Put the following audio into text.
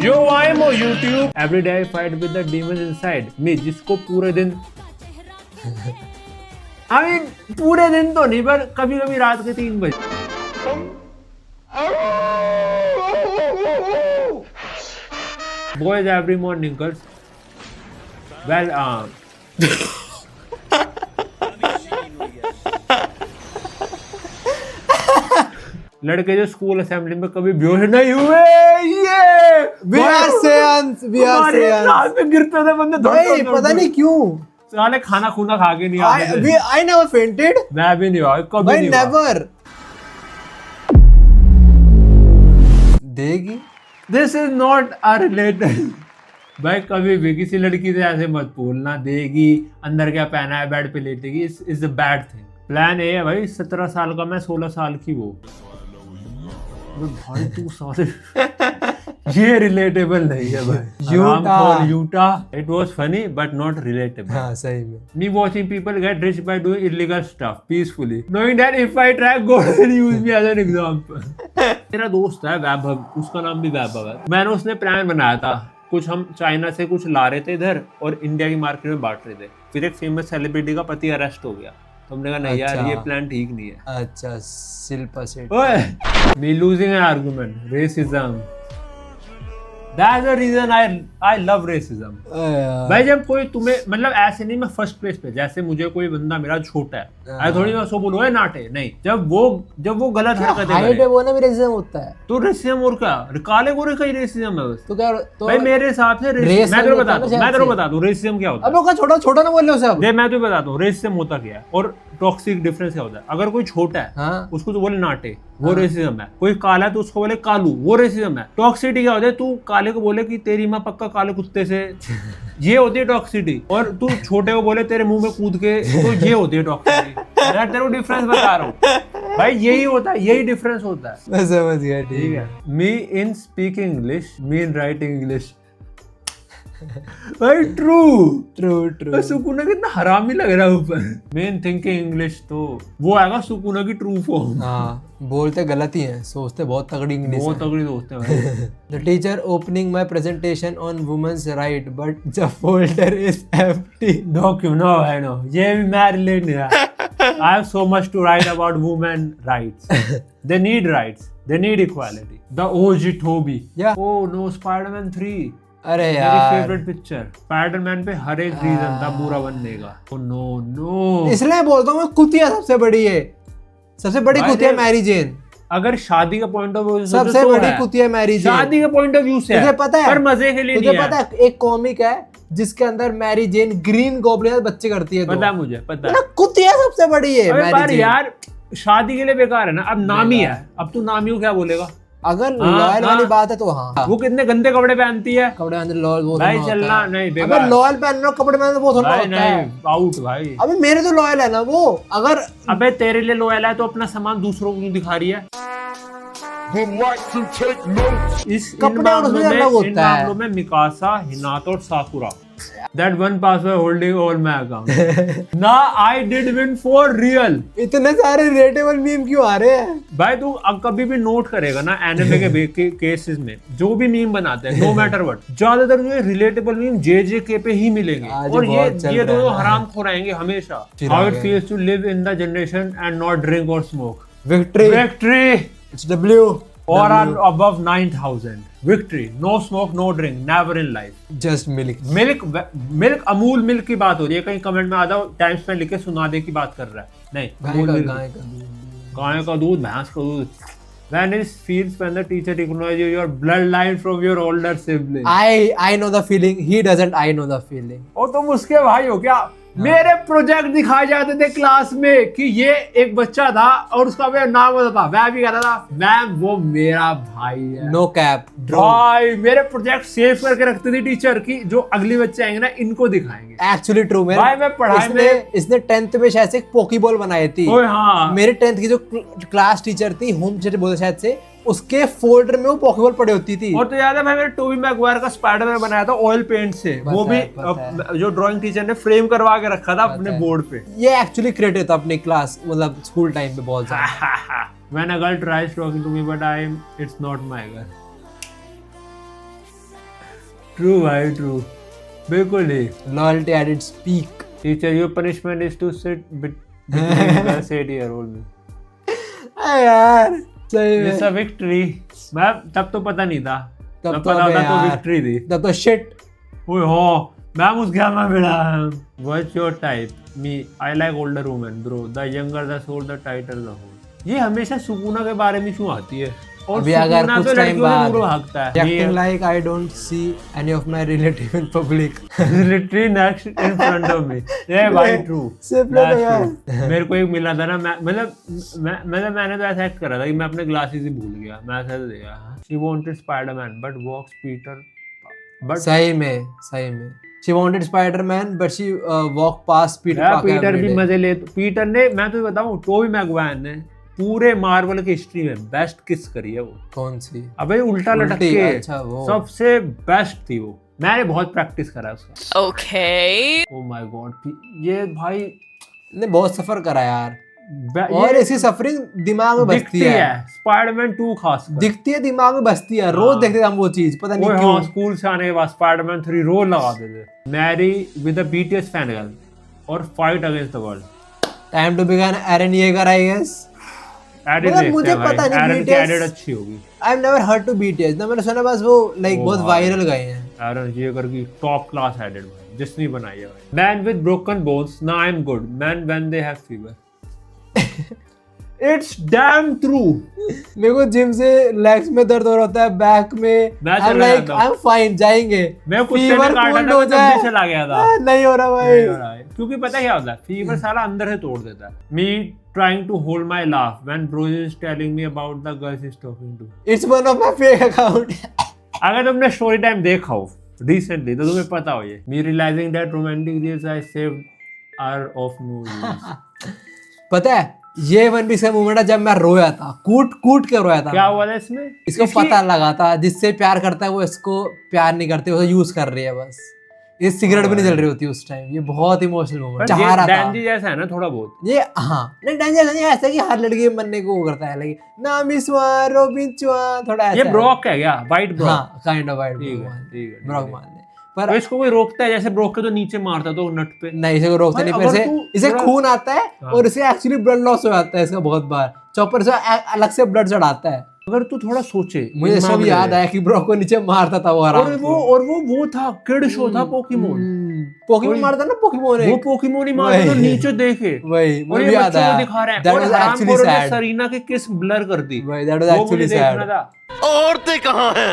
Yo, I'm on YouTube. Every day I fight with the demons inside me, जिसको पूरे दिन I mean, पूरे दिन तो नहीं पर कभी कभी रात के 3 बजे boys every morning girls well लड़के जो स्कूल असेंबली में कभी बेहोश नहीं हुए ये we are Saiyans रात में गिरते थे बंदे भाई पता नहीं क्यों साले खाना खूना खा के नहीं आते थे I never fainted मैं भी नहीं हुआ कभी भाई नहीं हुआ never देगी this is not a related भाई कभी भी किसी लड़की से ऐसे मत बोलना देगी अंदर क्या पहना है बेड पे लेटेगी is a bad thing plan A है भाई 17 साल का मैं 16 साल की वो भाई तू साले ये रिलेटेबल नहीं है भाई Utah it was funny but not relatable हाँ सही में Me watching people get rich by doing illegal stuff peacefully, knowing that if I try, God will use me as an example. मेरा दोस्त है वैभव, उसका नाम भी वैभव है। मैंने उसने प्लान बनाया था, कुछ हम चाइना से कुछ ला रहे थे इधर और इंडिया की मार्केट में बांट रहे थे। फिर एक फेमस सेलिब्रिटी का पति अरेस्ट हो गया। तो हमने कहा नहीं यार ये प्लान ठीक नहीं है। अच्छा शिल्पा शेट्टी ओए, me losing an argument, racism. That's the reason I love racism. भाई जब कोई तुम्हें मतलब ऐसे नहीं मैं फर्स्ट प्लेस पे जैसे मुझे कोई बंदा मेरा छोटा है आई थोड़ी मैं उसको बोलूँ नाटे नहीं जब वो गलत हरकतें हाइट है वो ना भी रेसिज्म होता है तो रेसिज्म और क्या काले गोरे का ही रेसिज्म है बस तो क्या तो भाई मेरे हिसाब से मैं तेरे बता दूं रेसिज्म क्या होता है अब छोटा छोटा ना बोल रहे हो सब मैं तुझे बताता हूँ रेसिज्म होता क्या है और टॉक्सिक डिफरेंस क्या होता है अगर कोई छोटा है उसको तो बोले नाटे वो रेसिज्म है कोई काला है तो उसको बोले कालू वो रेसिज्म है टॉक्सिसिटी क्या होता है तू काले को बोले कि तेरी माँ पक्का काले कुत्ते से ये होती है टॉक्सिसिटी और तू छोटे को बोले तेरे मुंह में कूद के तो ये होती है टॉक्सिसिटी मैं तेरे को डिफरेंस बता रहा हूँ भाई यही होता है यही डिफरेंस होता है मैं समझ गया ठीक है me in speaking English me in writing English भाई ट्रू सुकूना कितना हरामी लग रहा है ऊपर मेन थिंकिंग इंग्लिश तो वो आएगा सुकूना की ट्रू फॉर्म बोलते गलत ही है सोचते बहुत तगड़ी इंग्लिश बहुत तगड़ी दोस्त है the teacher opening my presentation on women's right but the folder is empty no क्यों नो है नो ये भी मैं रिलेट नहीं है I have so much to write about women rights. They need rights. They need equality. The OG Toby. Yeah. Oh no, Spider-Man 3. अरे मेरी यार फेवरेट पिक्चर स्पाइडरमैन पे हर एक रीजन था बुरा बनने का oh, no. इसलिए बोलता हूँ कुतिया सबसे बड़ी है सबसे बड़ी कुतिया मैरी जेन अगर शादी का पॉइंट ऑफ व्यू सबसे बड़ी कुतिया मैरी जेन शादी के पॉइंट ऑफ व्यू से तुझे पता है पर मजे के लिए नहीं तुझे पता है एक कॉमिक है जिसके अंदर मैरी जेन ग्रीन गॉब्लिन बच्चे करती है पता है मुझे पता है कुतिया सबसे बड़ी है मैरी जेन यार शादी के लिए बेकार है ना अब नामी है अब तू नामी को क्या बोलेगा अगर लॉयल वाली बात है तो हाँ वो कितने गंदे कपड़े पहनती है कपड़े अंदर लॉयल वो भाई चलना नहीं बेकार अबे लॉयल पहनना कपड़े पहनना वो थोड़ा होता है आउट भाई अबे मेरे तो लॉयल है ना वो अगर अबे तेरे लिए लॉयल है तो अपना सामान दूसरों को क्यों दिखा रही है इस इन मामलों में मिकासा हिनातो और साकुरा That one password holding all my account. ना I did win for real. इतने सारे रिलेटेबल मीम क्यों आ रहे हैं भाई तू अब कभी भी नोट करेगा ना एनिमे के केसेस में जो भी मीम बनाते हैं नो मैटर व्हाट ज्यादातर जो रिलेटेबल मीम जेजेके पे ही मिलेंगे और ये दोनों हराम खो रहेंगे हमेशा. How it feels to live in the generation and not drink or smoke. Victory. It's W. Or above 9,000. Victory. No smoke, no drink. Never in life. Just milk. Milk Amul milk की बात हो रही है कहीं कमेंट में आ जाओ time spend लिख के सुना दे की बात कर रहा है नहीं गाय का दूध भैंस का दूध When it feels when the teacher acknowledges your bloodline from your older sibling. I know the feeling. He doesn't. I know the feeling. और तुम उसके भाई हो क्या? मेरे प्रोजेक्ट दिखाए जाते थे क्लास में कि ये एक बच्चा था और उसका मेरा नाम होता था मैं भी कहता था मैम वो मेरा भाई है नो कैप भाई मेरे प्रोजेक्ट सेव करके रखती थी टीचर की जो अगले बच्चे आएंगे ना इनको दिखाएंगे एक्चुअली ट्रू भाई मैं पढ़ाई में इसने 10th में शायद से एक पोकीबॉल बनाई थी हाँ मेरे 10th की जो क्लास टीचर थी होम टीचर बोलते शायद से उसके फोल्डर में वो पॉकेबॉल पड़ी होती थी और तो याद है मैंने टोबी मैगवायर का स्पाइडरमैन बनाया था ऑयल पेंट से वो भी जो ड्राइंग टीचर ने फ्रेम करवा के रखा था अपने बोर्ड पे ये एक्चुअली क्रिएटिव था अपनी क्लास मतलब स्कूल टाइम पे बहुत ज्यादा When a girl tries talking to me but it's not my girl true भाई ट्रू, बिल्कुल ही। Loyalty at its peak. Teacher your punishment is to sit between the 8-year-old me. यार सही में इट्स अ विक्ट्री। मैं तब तो पता नहीं था, तब तब तो पता अबे था तो यार, विक्ट्री थी। तब तो shit. ओए हो मैम उस गया मैं बेड़ा। What's your type? Me, I like older women, bro. The younger the soul, the tighter the hole. ये हमेशा सुकूना के बारे में क्यों आती है? और अभी अगर सुकूना कुछ तो टाइम लड़कियों से बाद दूर भागता है। acting like I don't see any of my relative in public. Literally next in front of me. ये भाई true. Simple That's है यार। true. मेरे को एक मिला था ना, मैंने तो ऐसा एक्ट करा था कि मैं अपने ग्लासेस ही भूल गया। मैं ऐसा देखा, she wanted Spider-Man but walks Peter. But सही में she wanted Spider-Man but she walked past Peter Parker Peter every भी day. मजे ले। पीटर ने, मैं तो बताऊं, टोबी मैगवायर ने पूरे मार्वल की हिस्ट्री में बेस्ट किस करी है वो। कौन सी? अबे उल्टा लटक उल्टी, के, अच्छा वो। सबसे बेस्ट थी वो। मैंने बहुत प्रैक्टिस करा उसका। Okay. ओ माय गॉड, ये भाई ने बहुत सफर करा यार, और ये इसकी सफरिंग दिमाग में बसती दिखती है, है। स्पाइडरमैन 2 खास दिखती है, दिमाग में बसती है। रोज देखते थे हम वो चीज, पता नहीं क्यों। स्कूल से आने के बाद स्पाइडरमैन 3 रोज लगाते थे। Marry with a BTS fan girl और fight against the world. Time to begin Eren Yeager I guess. Edit मतलब मुझे पता नहीं एरन की BTS एडिट अच्छी होगी। I have never heard to BTS ना, मैंने सुना बस वो लाइक बहुत भाई। वायरल गए हैं। एरन जेगर की टॉप क्लास एडिट भाई, जिसने बनाई है भाई। Man with broken bones, now I am good, man when they have fever. It's damn true. मेरे को जिम से लेग्स में दर्द हो रहा होता है, बैक में, मैं आई एम चला लाइक जाता हूँ। आई एम फाइन, जाएंगे। मैं कुत्ते ने फीवर काटा कूल्ड था, हो मैं तब जाए, भी चला गया था। नहीं हो रहा भाई। नहीं हो रहा है। क्योंकि पता है क्या होता है, फीवर साला अंदर से तोड़ देता है। Me trying to hold my laugh when bros is telling me about the girls is talking to. It's one of my fake account. अगर तुमने स्टोरी टाइम देखा हो रिसेंटली तो तुम्हें पता हो ये। Me realising that romantic days I saved are of no use. पता है ये वन पीस का मूवमेंट है जब मैं रोया था, कूट कूट के रोया था। क्या हुआ था इसमें? इसको पता लगा था जिससे प्यार करता है वो इसको प्यार नहीं करते, उसे यूज कर रही है बस। ये सिगरेट भी नहीं जल रही होती उस टाइम। ये बहुत इमोशनल मोमेंट चाह रहा था। डैंजी जैसा है ना थोड़ा बहुत ये, हाँ नहीं डेंजर नहीं, ऐसा कि हर लड़की के मनने को वो करता है, लेकिन ना मिसवा रोबिन चुआ थोड़ा ऐसा ये है। ब्रॉक है क्या? White Brock? हाँ काइंड ऑफ वाइट ठीक है ठीक है। ब्रॉक मान ले, पर तो इसको कोई रोकता है? जैसे ब्रोक के तो नीचे मारता तो नट पे। नहीं, इसे कोई रोकते नहीं। भाई, फिर से अगर तू इसे थोड़ा- खून आता है हाँ। और इसे एक्चुअली ब्लड लॉस हो जाता है इसका बहुत बार। चॉपर से अलग से ब्लड चढ़ाता है। अगर तू थोड़ा सोचे, मुझे इस सब मामले याद में। आया कि ब्रॉक को नीचे मारता था वो आराम और से। वो था किड शो था पोकेमोन। पोकेमोन वही- मारता ना, पोकेमोन वो पोकेमोन ही मारता तो वही। नीचे देखे। वही और मुझे ये भी याद बच्चों को आया। दिखा रहे हैं। That और was actually हरामखोरों ने sad. सरीना की किस ब्लर कर दी। भाई that was वो actually मुझे देखना sad. था। औरतें कहाँ हैं?